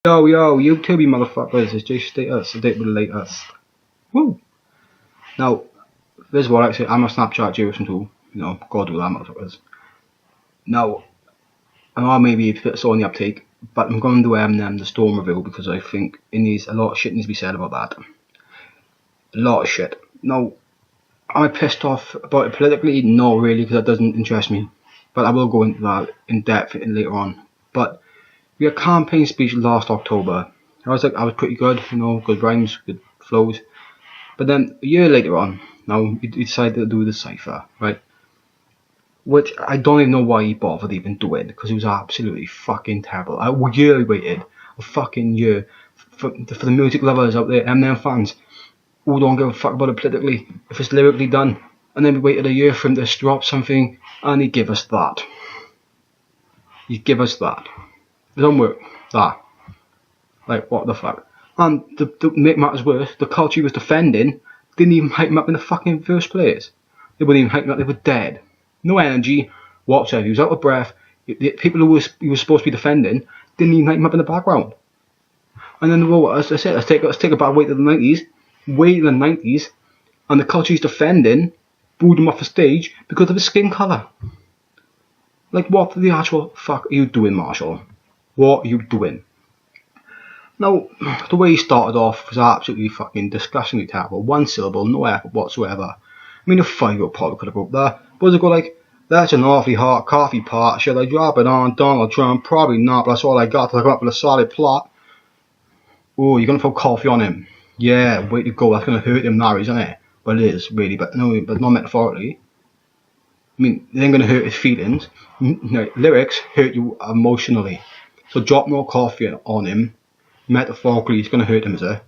Yo, you tubby motherfuckers, it's just status, a date with the latest. Woo! Now, this is what I say, I'm a Snapchat Jason too, go do that motherfuckers. Now, I know maybe it's a bit slow on the uptake, but I'm going to do Eminem the Storm review because I think a lot of shit needs to be said about that. A lot of shit. Now, am I pissed off about it politically? No, really, because that doesn't interest me. But I will go into that in depth later on. But we had campaign speech last October. I was pretty good, good rhymes, good flows. But then a year later on, now he decided to do the cipher, right? Which I don't even know why he bothered even doing, because it was absolutely fucking terrible. I waited a fucking year for the music lovers out there, Eminem fans, who don't give a fuck about it politically, if it's lyrically done. And then we waited a year for him to drop something, and he gave us that. It don't work. That. Like, what the fuck? And to make matters worse, the culture he was defending didn't even hype him up in the fucking first place. They wouldn't even hype him up, they were dead. No energy whatsoever. He was out of breath. The people he was supposed to be defending didn't even hype him up in the background. And then, well, as I said, let's take a bad way to the 90s, and the culture he's defending booed him off the stage because of his skin colour. Like, what the actual fuck are you doing, Marshall? What are you doing? Now, the way he started off was absolutely fucking disgustingly terrible. One syllable, no effort whatsoever. I mean, a 5-year-old probably could have wrote that. But does it go like, that's an awfully hot coffee pot. Should I drop it on Donald Trump? Probably not, but that's all I got to come up with a solid plot. Oh, you're going to throw coffee on him. Yeah, way to go. That's going to hurt him now, isn't it? But it is, really. But not metaphorically. I mean, it ain't going to hurt his feelings. No, lyrics hurt you emotionally. So drop more coffee on him. Metaphorically, it's going to hurt him, is it?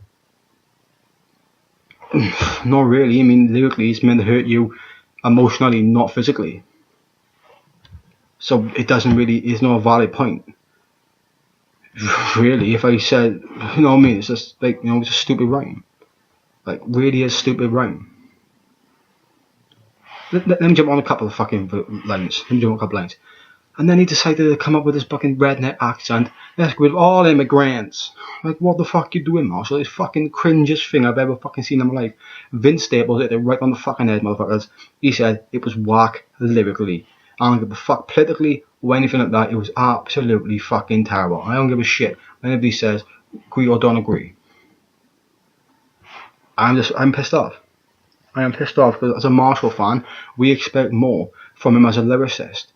Not really. I mean, lyrically, it's meant to hurt you emotionally, not physically. So it doesn't really, it's not a valid point. Really, if I said, it's just like, it's a stupid rhyme. Like, really a stupid rhyme. Let me jump on a couple of fucking lines. And then he decided to come up with this fucking redneck accent. Let's with all immigrants. Like, what the fuck you doing, Marshall? It's fucking cringiest thing I've ever fucking seen in my life. Vince Staples hit it right on the fucking head, motherfuckers. He said it was whack lyrically. I don't give a fuck politically or anything like that. It was absolutely fucking terrible. I don't give a shit when anybody says agree or don't agree. I'm pissed off. I am pissed off because as a Marshall fan, we expect more from him as a lyricist.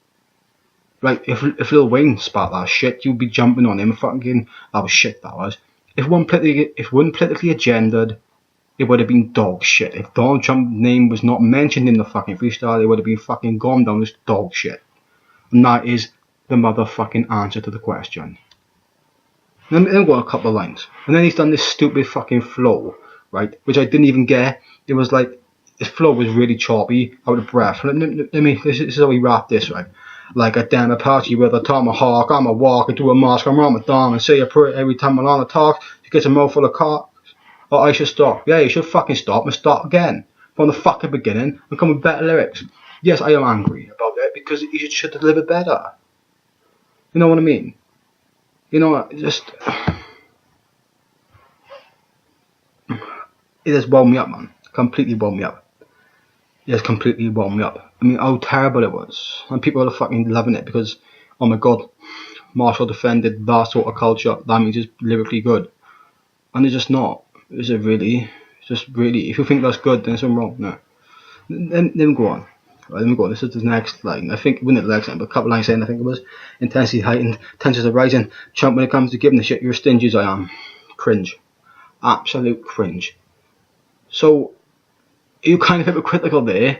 Like, if Lil Wayne spat that shit, you'd be jumping on him. Fucking, that was shit, that was. If it wasn't politically agendered, it would have been dog shit. If Donald Trump's name was not mentioned in the fucking freestyle, it would have been fucking gone down as dog shit. And that is the motherfucking answer to the question. And then got a couple of lines. And then he's done this stupid fucking flow, right? Which I didn't even get. It was like, his flow was really choppy, out of breath. This is how he rapped this, right? Like a damn Apache with a tomahawk, I'ma walk into a mosque, I'm Ramadan and say a prayer every time Alana talks. She gets a mouthful of cock. Oh, I should stop. Yeah, you should fucking stop and start again. From the fucking beginning and come with better lyrics. Yes, I am angry about it because you should deliver better. You know what I mean? Just... It has wound me up, man. Completely wound me up. It has completely wound me up. I mean, how terrible it was. And people are fucking loving it because, oh my god, Marshall defended that sort of culture. That means it's lyrically good. And it's just not. Is it really? It's just really. If you think that's good, then something wrong. No. Then go on. Right, let me go on. This is the next line. I think, wasn't it the next line, but a couple lines in, I think it was. Intensity heightened, tensions are rising. Trump, when it comes to giving the shit, you're as stingy as I am. Cringe. Absolute cringe. So, you're kind of hypocritical there.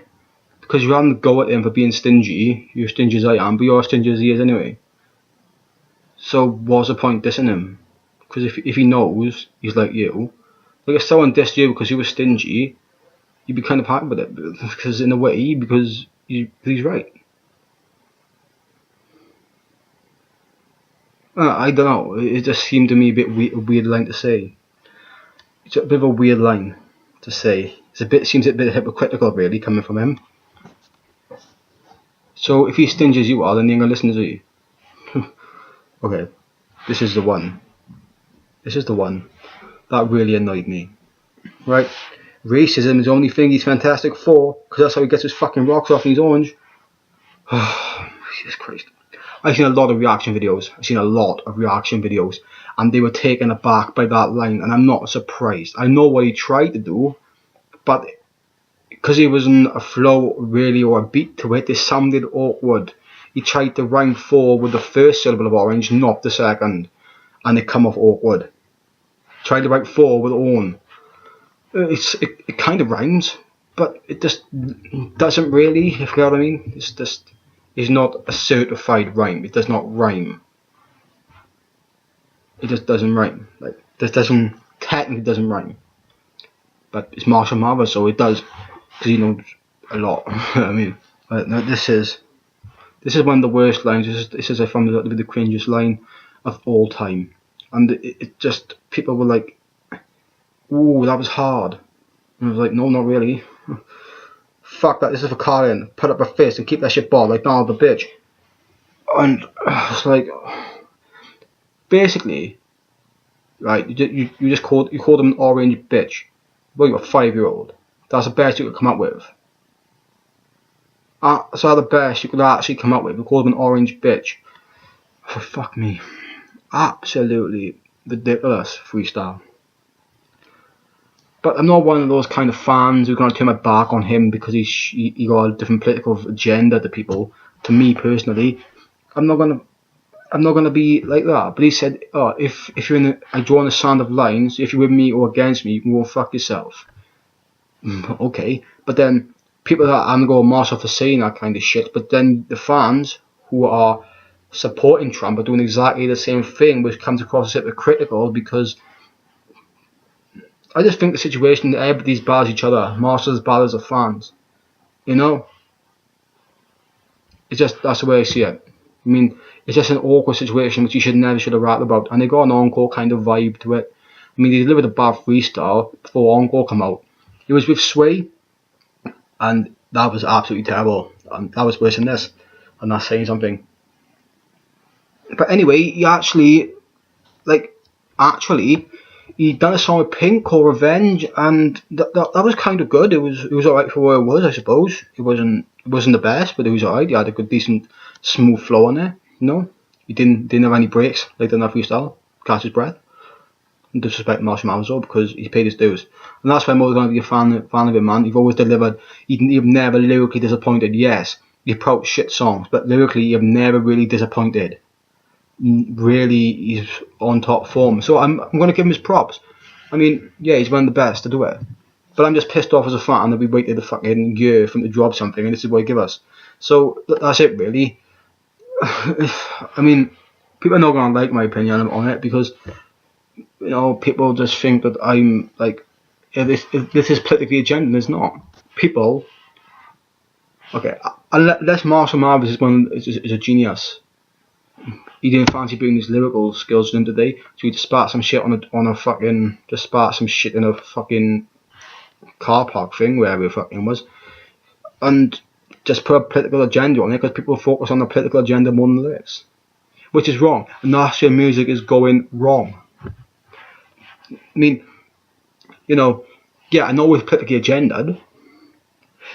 Because you're having to go at him for being stingy. You're stingy as I am, but you're as stingy as he is anyway. So what's the point dissing him? Because if he knows he's like you, like if someone dissed you because you were stingy, you'd be kind of happy with it. Because in a way, because he's right. I don't know. It just seemed to me a weird line to say. It's a bit of a weird line to say. Seems a bit hypocritical, really, coming from him. So if he's stingy as you are, then you ain't gonna listen to you. Okay, this is the one. This is the one that really annoyed me. Right? Racism is the only thing he's fantastic for, because that's how he gets his fucking rocks off and he's orange. Jesus Christ. I've seen a lot of reaction videos. And they were taken aback by that line, and I'm not surprised. I know what he tried to do, but because he wasn't a flow really or a beat to it, it sounded awkward. He tried to rhyme four with the first syllable of orange, not the second, and it come off awkward. Tried to write four with on. It kind of rhymes, but it just doesn't really, if you know what I mean. It's not a certified rhyme. It does not rhyme. It just doesn't rhyme. Like, this technically doesn't rhyme. But it's Marshall Mathers, so it does, because he knows a lot. I mean, no, this is one of the worst lines. This is I found it to be the cringiest line of all time, and it just, people were like, "Ooh, that was hard," and I was like, "No, not really." Fuck that. This is for Karen. Put up a fist and keep that shit ball like Donald the bitch. And it's like, basically, right? You just called them an orange bitch. Well, you're a 5-year-old. That's the best you could come up with. That's the best you could actually come up with. You called them an orange bitch. Oh, fuck me. Absolutely ridiculous freestyle. But I'm not one of those kind of fans who's going to turn my back on him because he got a different political agenda to people. To me personally, I'm not gonna be like that. But he said, "Oh, if you're I draw in the sand of lines. If you're with me or against me, you can go fuck yourself." Okay, but then people that I'm going to go mass off for saying that kind of shit. But then the fans who are supporting Trump are doing exactly the same thing, which comes across as hypocritical because. I just think the situation that everybody's bad as each other, Marshall's as bad as the fans. You know? It's just, that's the way I see it. I mean, it's just an awkward situation which you should have rapped about. And they got an encore kind of vibe to it. I mean, they delivered a bad freestyle before encore come out. It was with Sway, and that was absolutely terrible. And that was worse than this. And that's saying something. But anyway, he actually, he done a song with Pink called Revenge, and that was kind of good. It was alright for where it was, I suppose. It wasn't the best, but it was alright. He had a good, decent, smooth flow on there. No, he didn't have any breaks like in that freestyle. Catch his breath. And disrespect Marshall Mathers because he's paid his dues, and that's why I'm always going to be a fan of him, man. You've always delivered. You've never lyrically disappointed. Yes, you put out shit songs, but lyrically you've never really disappointed. Really, he's on top form, so I'm going to give him his props. I mean, yeah, he's one of the best to do it, but I'm just pissed off as a fan that we waited a fucking year for him to drop something, and this is what he give us. So that's it, really. I mean, people are not going to like my opinion on it because, you know, people just think that I'm like, if this is politically agenda, it's not. People, okay, unless Marshall Mathers is a genius. He didn't fancy bringing his lyrical skills in today, so he just spat some shit spat some shit in a fucking car park thing, wherever it fucking was, and just put a political agenda on it because people focus on the political agenda more than the lyrics, which is wrong. And that's where music is going wrong. I mean, you know, yeah, I know it's politically agendaed,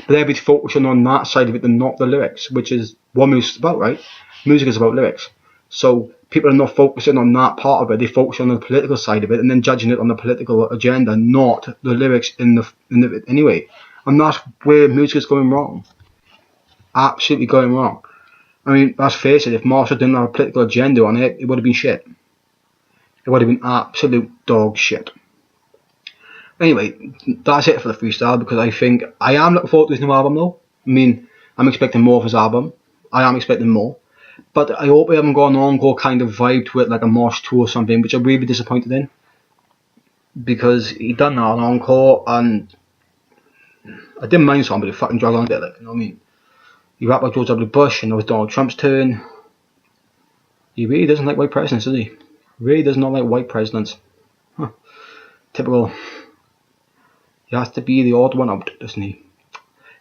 but everybody's focusing on that side of it and not the lyrics, which is what music's about, right? Music is about lyrics. So people are not focusing on that part of it. They focus on the political side of it and then judging it on the political agenda, not the lyrics in the anyway. And that's where music is going wrong. Absolutely going wrong. I mean, let's face it, if Marshall didn't have a political agenda on it, it would have been shit. It would have been absolute dog shit. Anyway, that's it for the freestyle, because I am looking forward to his new album though. I mean, I'm expecting more of his album. I am expecting more. But I hope we haven't got an encore kind of vibe to it, like a Mosh 2 or something, which I'm really disappointed in. Because he done that on encore, and I didn't mind something, but it fucking dragged on a bit, like, you know what I mean? He rapped like George W. Bush, and it was Donald Trump's turn. He really doesn't like white presidents, does he? Really does not like white presidents. Huh. Typical. He has to be the odd one out, doesn't he?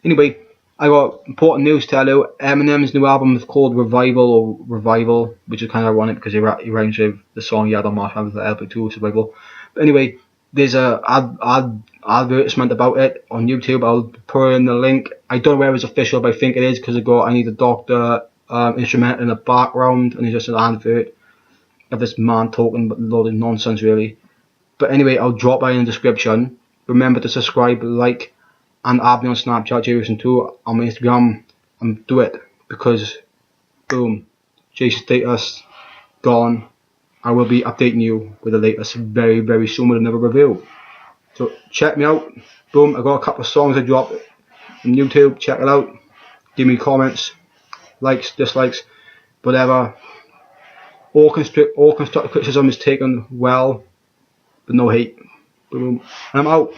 Anyway, I got important news to tell you. Eminem's new album is called Revival, which is kind of ironic because he rhymes with the song he had on Marsh Mathers LP2 Survival. But anyway, there's a advertisement about it on YouTube. I'll put in the link. I don't know whether it's official, but I think it is because I need a doctor instrument in the background, and it's just an advert of this man talking a lot of nonsense, really. But anyway, I'll drop that in the description. Remember to subscribe, like, and add me on Snapchat, Jason2, on my Instagram, and do it because, boom, Jason status gone. I will be updating you with the latest very, very soon with another review. So check me out. Boom, I got a couple of songs I dropped on YouTube. Check it out. Give me comments, likes, dislikes, whatever. All constructive criticism is taken well, but no hate. Boom, and I'm out.